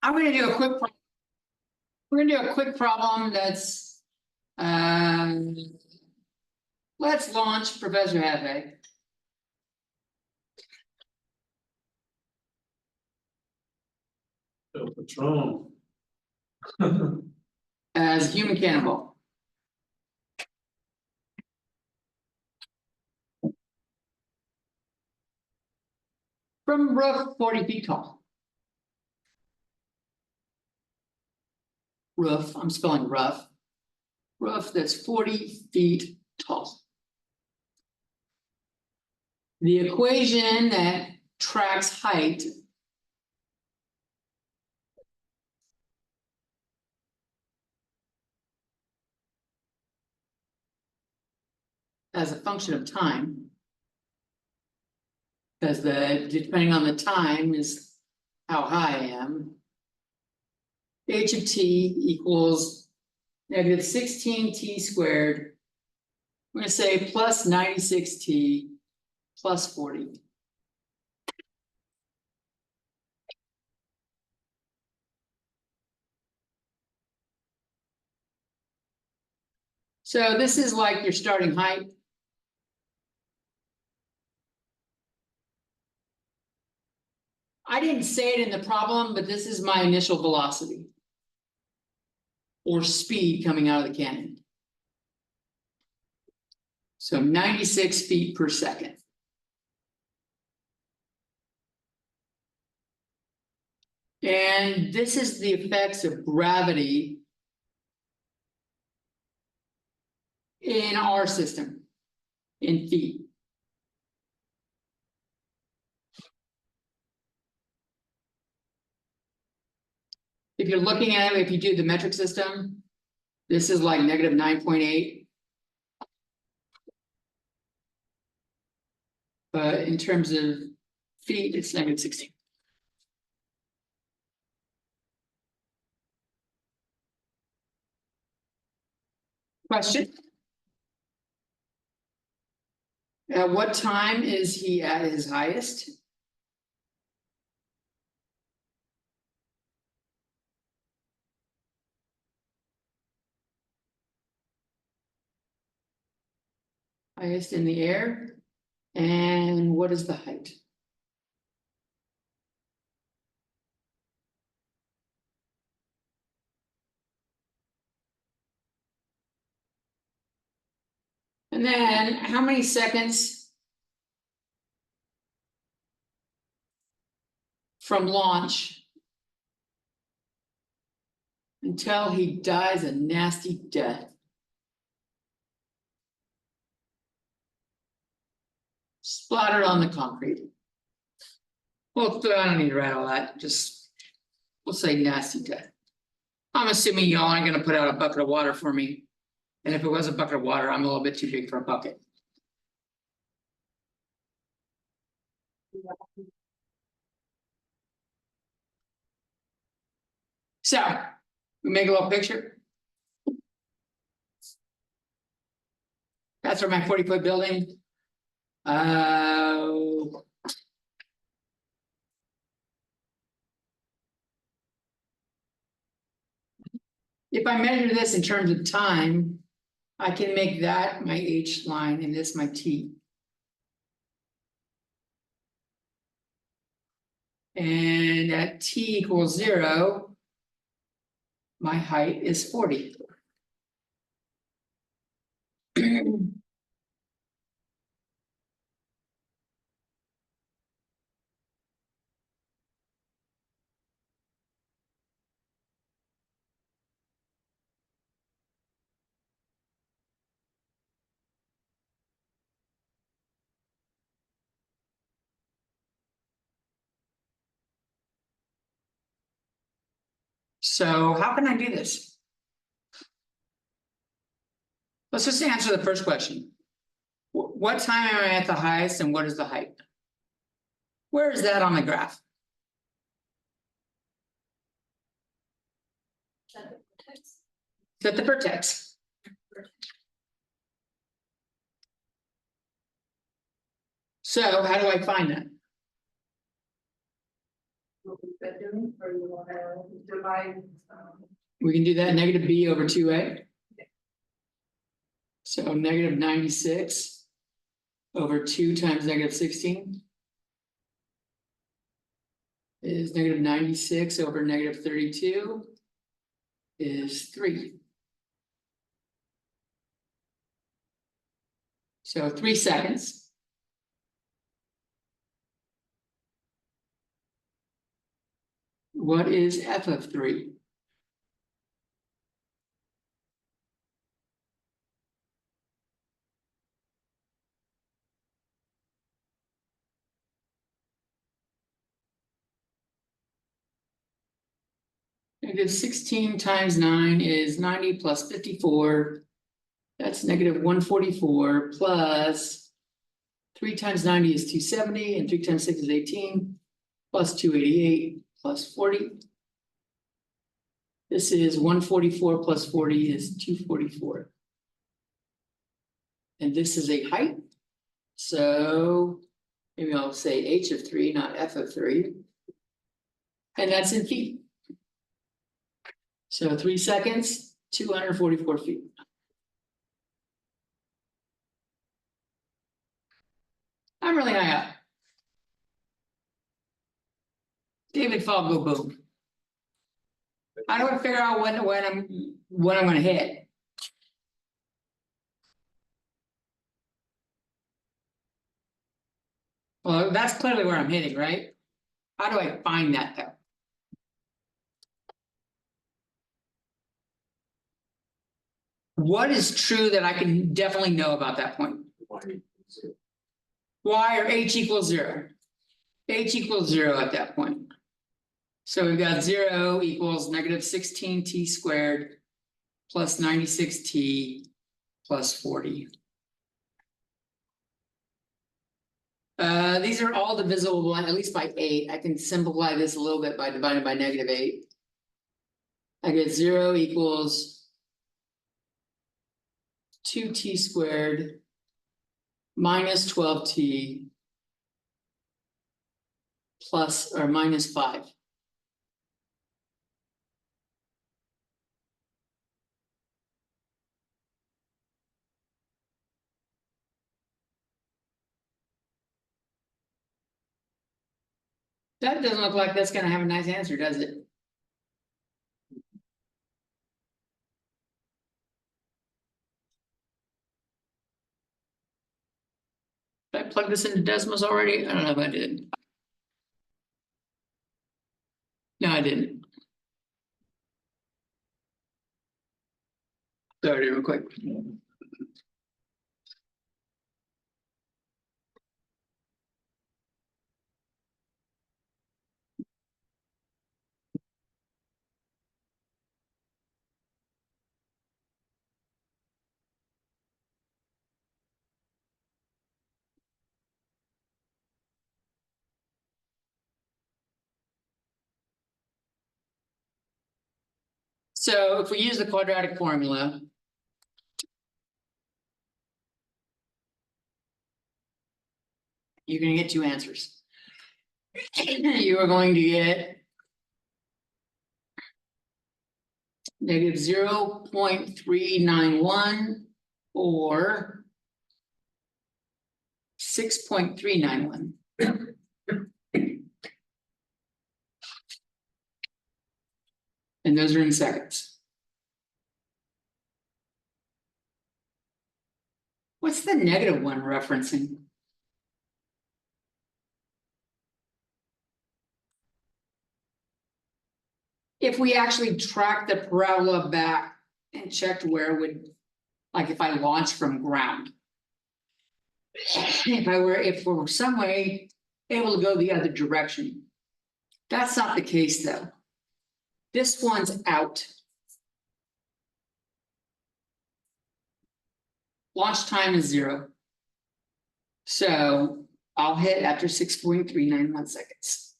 I'm gonna do a quick. We're gonna do a quick problem that's, let's launch Professor Hefe. El Patron. As human cannonball. From roof 40 feet tall. Roof, I'm spelling rough. Roof that's 40 feet tall. The equation that tracks height as a function of time, because depending on the time is how high I am. H of t equals negative 16t squared. I'm going to say plus 96t plus 40. So this is like your starting height. I didn't say it in the problem, but this is my initial velocity or speed coming out of the cannon. So 96 feet per second. And this is the effects of gravity in our system in feet. If you're looking at it, if you do the metric system, this is like negative 9.8. But in terms of feet, it's negative 16. Question? At what time is he at his highest? Highest in the air. And what is the height? And then how many seconds from launch until he dies a nasty death? Splattered on the concrete. Well, I don't need to write all that. Just we'll say nasty death. I'm assuming y'all aren't going to put out a bucket of water for me. And if it was a bucket of water, I'm a little bit too big for a bucket. So we make a little picture. That's for my 40-foot building. If I measure this in terms of time, I can make that my H line and this my T. And at T equals 0, my height is 40. So how can I do this? Let's just answer the first question. What time am I at the highest and what is the height? Where is that on the graph? Is that the vertex? So how do I find that? But doing, or you want to divide, We can do that, negative b over 2a. So negative 96 over 2 times negative 16 is negative 96 over negative 32 is 3. So 3 seconds. What is f of 3? Negative 16 times 9 is 90 plus 54. That's negative 144 plus 3 times 90 is 270 and 3 times 6 is 18 plus 288 plus 40. This is 144 plus 40 is 244. And this is a height. So maybe I'll say h of 3, not f of 3. And that's in feet. So 3 seconds, 244 feet. I'm really high up. David Fogg, go boom. I don't want to figure out when I'm going to hit. Well, that's clearly where I'm hitting, right? How do I find that though? What is true that I can definitely know about that point? Y or h equals 0. H equals 0 at that point. So we've got 0 equals negative 16t squared plus 96t plus 40. These are all divisible at least by 8. I can simplify this a little bit by dividing by negative 8. I get 0 equals 2t squared minus 12t plus or minus 5. That doesn't look like that's going to have a nice answer, does it? Did I plug this into Desmos already? I don't know if I did. No, I didn't. Sorry, real quick. So if we use the quadratic formula, you're going to get 2 answers. You are going to get negative 0.391 or 6.391. And those are in seconds. What's the negative one referencing? If we actually tracked the parabola back and checked where it would, like if I launched from ground. If we were some way able to go the other direction. That's not the case though. This one's out. Launch time is 0. So I'll hit after 6.391 seconds.